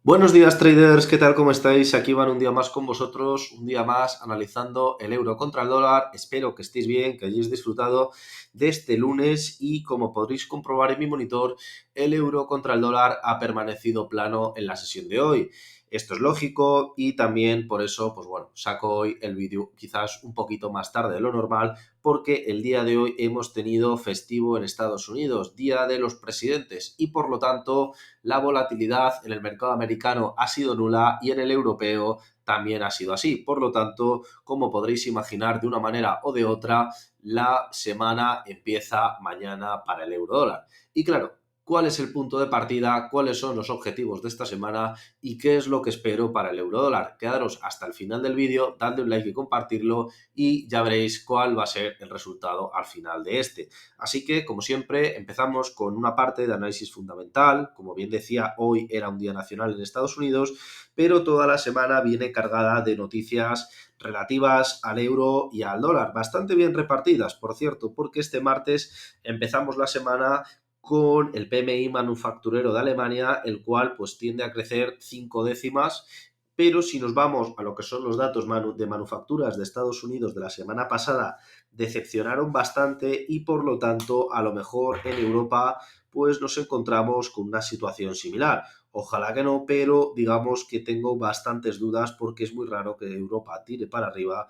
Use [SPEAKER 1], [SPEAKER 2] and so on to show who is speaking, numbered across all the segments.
[SPEAKER 1] Buenos días traders, ¿qué tal? ¿Cómo estáis? Aquí van un día más con vosotros, un día más analizando el euro contra el dólar. Espero que estéis bien, que hayáis disfrutado de este lunes y como podréis comprobar en mi monitor, el euro contra el dólar ha permanecido plano en la sesión de hoy. Esto es lógico y también por eso, pues bueno, saco hoy el vídeo quizás un poquito más tarde de lo normal porque el día de hoy hemos tenido festivo en Estados Unidos, Día de los Presidentes y por lo tanto la volatilidad en el mercado americano ha sido nula y en el europeo también ha sido así. Por lo tanto, como podréis imaginar, de una manera o de otra, la semana empieza mañana para el euro dólar. Y claro, ¿cuál es el punto de partida? ¿Cuáles son los objetivos de esta semana? ¿Y qué es lo que espero para el euro dólar? Quedaros hasta el final del vídeo, dadle un like y compartirlo y ya veréis cuál va a ser el resultado al final de este. Así que, como siempre, empezamos con una parte de análisis fundamental. Como bien decía, hoy era un día nacional en Estados Unidos, pero toda la semana viene cargada de noticias relativas al euro y al dólar, bastante bien repartidas, por cierto, porque este martes empezamos la semana con el PMI manufacturero de Alemania, el cual pues tiende a crecer 5 décimas, pero si nos vamos a lo que son los datos de manufacturas de Estados Unidos de la semana pasada, decepcionaron bastante y por lo tanto a lo mejor en Europa pues nos encontramos con una situación similar. Ojalá que no, pero digamos que tengo bastantes dudas porque es muy raro que Europa tire para arriba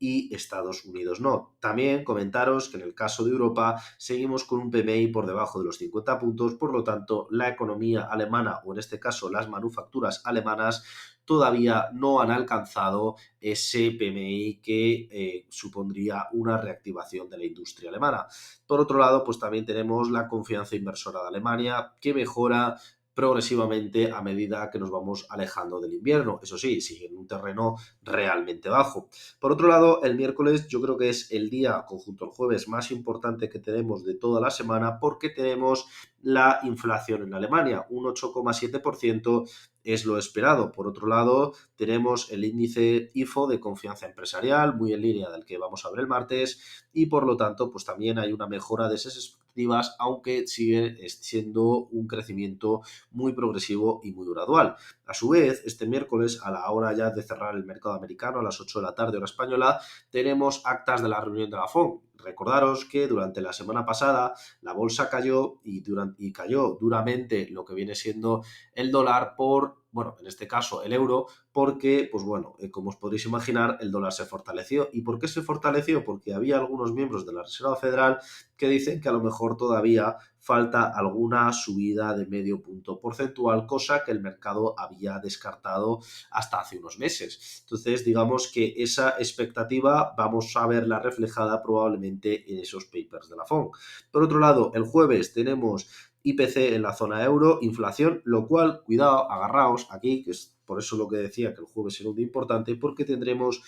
[SPEAKER 1] y Estados Unidos no. También comentaros que en el caso de Europa seguimos con un PMI por debajo de los 50 puntos, por lo tanto la economía alemana o en este caso las manufacturas alemanas todavía no han alcanzado ese PMI que supondría una reactivación de la industria alemana. Por otro lado, pues también tenemos la confianza inversora de Alemania que mejora progresivamente a medida que nos vamos alejando del invierno. Eso sí, sigue en un terreno realmente bajo. Por otro lado, el miércoles yo creo que es el día, conjunto al jueves, más importante que tenemos de toda la semana porque tenemos la inflación en Alemania, un 8,7% es lo esperado. Por otro lado, tenemos el índice IFO de confianza empresarial, muy en línea del que vamos a ver el martes, y por lo tanto, pues también hay una mejora de esas expectativas, aunque sigue siendo un crecimiento muy progresivo y muy gradual. A su vez, este miércoles, a la hora ya de cerrar el mercado americano, a las 8 de la tarde, hora española, tenemos actas de la reunión de la FOMC. Recordaros que durante la semana pasada la bolsa cayó y cayó duramente lo que viene siendo el dólar por, bueno, en este caso el euro, porque, pues bueno, como os podréis imaginar, el dólar se fortaleció. ¿Y por qué se fortaleció? Porque había algunos miembros de la Reserva Federal que dicen que a lo mejor todavía falta alguna subida de medio punto porcentual, cosa que el mercado había descartado hasta hace unos meses. Entonces, digamos que esa expectativa vamos a verla reflejada probablemente en esos papers de la FOMC. Por otro lado, el jueves tenemos IPC en la zona euro, inflación, lo cual, cuidado, agarraos aquí, que es por eso lo que decía que el jueves era un día importante, porque tendremos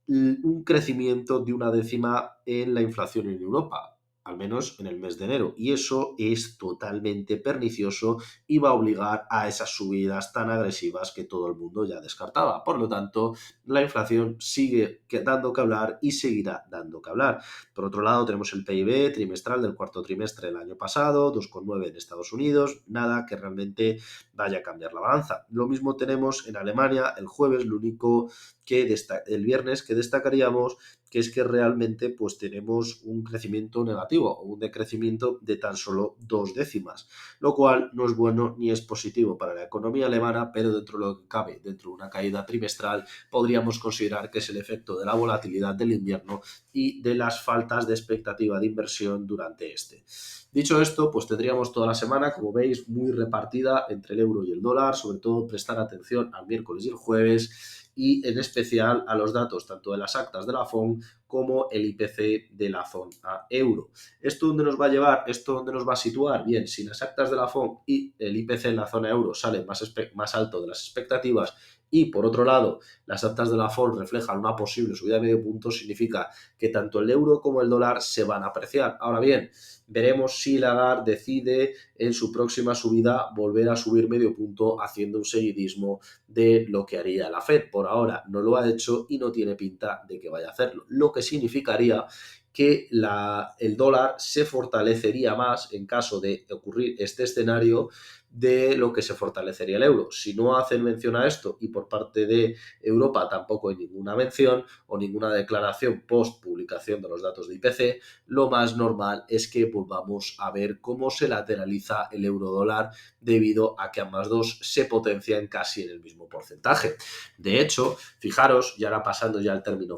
[SPEAKER 1] un crecimiento de una décima en la inflación en Europa, al menos en el mes de enero. Y eso es totalmente pernicioso y va a obligar a esas subidas tan agresivas que todo el mundo ya descartaba. Por lo tanto, la inflación sigue dando que hablar y seguirá dando que hablar. Por otro lado, tenemos el PIB trimestral del cuarto trimestre del año pasado, 2,9 en Estados Unidos, nada que realmente vaya a cambiar la balanza. Lo mismo tenemos en Alemania el jueves, lo único que el viernes que destacaríamos que es que realmente pues tenemos un crecimiento negativo o un decrecimiento de tan solo 2 décimas, lo cual no es bueno ni es positivo para la economía alemana, pero dentro de lo que cabe, dentro de una caída trimestral, podríamos considerar que es el efecto de la volatilidad del invierno y de las faltas de expectativa de inversión durante este. Dicho esto, pues tendríamos toda la semana, como veis, muy repartida entre el euro y el dólar, sobre todo prestar atención al miércoles y el jueves y en especial a los datos tanto de las actas de la FOMC como el IPC de la zona euro. ¿Esto dónde nos va a llevar? ¿Esto dónde nos va a situar? Bien, si las actas de la FOMC y el IPC en la zona euro salen más alto de las expectativas y, por otro lado, las actas de la FOMC reflejan una posible subida de medio punto, significa que tanto el euro como el dólar se van a apreciar. Ahora bien, veremos si Lagarde decide en su próxima subida volver a subir medio punto haciendo un seguidismo de lo que haría la Fed. Por ahora no lo ha hecho y no tiene pinta de que vaya a hacerlo, lo que significaría que el dólar se fortalecería más en caso de ocurrir este escenario, de lo que se fortalecería el euro. Si no hacen mención a esto y por parte de Europa tampoco hay ninguna mención o ninguna declaración post publicación de los datos de IPC, lo más normal es que volvamos a ver cómo se lateraliza el euro dólar debido a que ambas dos se potencian casi en el mismo porcentaje. De hecho, fijaros, y ahora pasando ya al término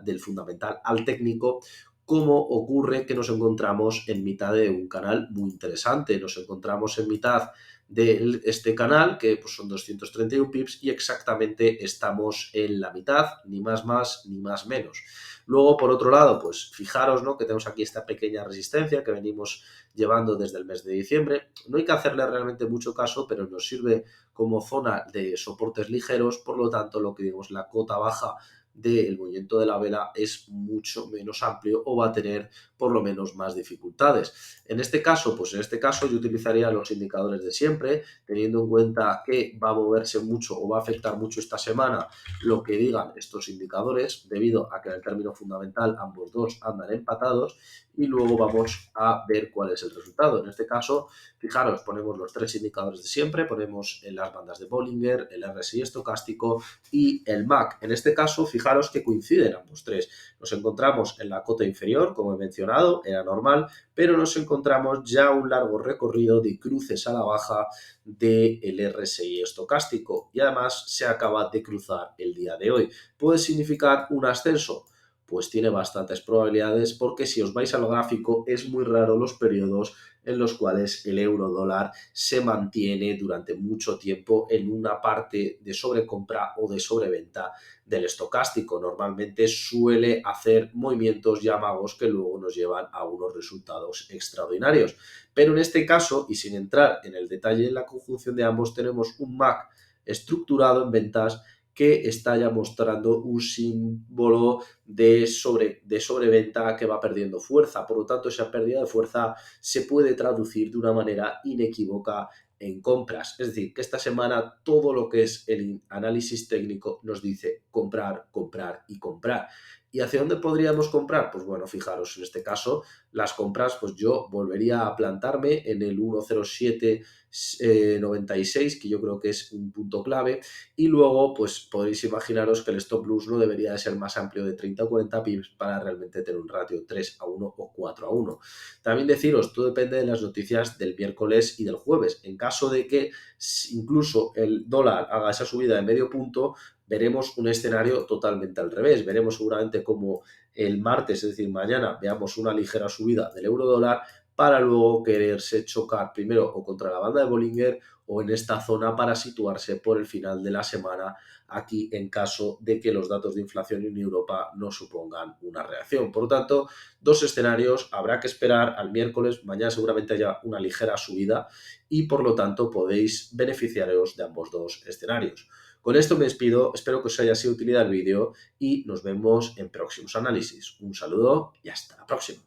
[SPEAKER 1] del fundamental al técnico, cómo ocurre que nos encontramos en mitad de un canal muy interesante. Nos encontramos en mitad de este canal, que pues, son 231 pips, y exactamente estamos en la mitad, ni más ni más menos. Luego, por otro lado, pues fijaros, ¿no?, que tenemos aquí esta pequeña resistencia que venimos llevando desde el mes de diciembre. No hay que hacerle realmente mucho caso, pero nos sirve como zona de soportes ligeros, por lo tanto, lo que digamos, la cota baja del movimiento de la vela es mucho menos amplio o va a tener por lo menos más dificultades. En este caso, pues en este caso yo utilizaría los indicadores de siempre, teniendo en cuenta que va a moverse mucho o va a afectar mucho esta semana lo que digan estos indicadores, debido a que en el término fundamental ambos dos andan empatados, y luego vamos a ver cuál es el resultado. En este caso, fijaros, ponemos los tres indicadores de siempre, ponemos en las bandas de Bollinger, el RSI estocástico y el MAC. En este caso, fijaros que coinciden ambos tres. Nos encontramos en la cota inferior, como he mencionado, era normal, pero nos encontramos ya un largo recorrido de cruces a la baja del RSI estocástico y además se acaba de cruzar el día de hoy. ¿Puede significar un ascenso? Pues tiene bastantes probabilidades, porque si os vais al gráfico es muy raro los periodos en los cuales el euro dólar se mantiene durante mucho tiempo en una parte de sobrecompra o de sobreventa del estocástico. Normalmente suele hacer movimientos ya magos que luego nos llevan a unos resultados extraordinarios. Pero en este caso, y sin entrar en el detalle en la conjunción de ambos, tenemos un MAC estructurado en ventas que está ya mostrando un símbolo de sobreventa que va perdiendo fuerza. Por lo tanto, esa pérdida de fuerza se puede traducir de una manera inequívoca en compras. Es decir, que esta semana todo lo que es el análisis técnico nos dice comprar, comprar y comprar. ¿Y hacia dónde podríamos comprar? Pues bueno, fijaros, en este caso, las compras, pues yo volvería a plantarme en el 10796, que yo creo que es un punto clave, y luego, pues podéis imaginaros que el stop loss no debería de ser más amplio de 30 o 40 pips para realmente tener un ratio 3-1 o 4-1. También deciros, todo depende de las noticias del miércoles y del jueves. En caso de que incluso el dólar haga esa subida de medio punto, veremos un escenario totalmente al revés. Veremos seguramente como el martes, es decir, mañana, veamos una ligera subida del euro dólar para luego quererse chocar primero o contra la banda de Bollinger o en esta zona para situarse por el final de la semana aquí en caso de que los datos de inflación en Europa no supongan una reacción. Por lo tanto, dos escenarios, habrá que esperar al miércoles, mañana seguramente haya una ligera subida y por lo tanto podéis beneficiaros de ambos dos escenarios. Con esto me despido, espero que os haya sido de utilidad el vídeo y nos vemos en próximos análisis. Un saludo y hasta la próxima.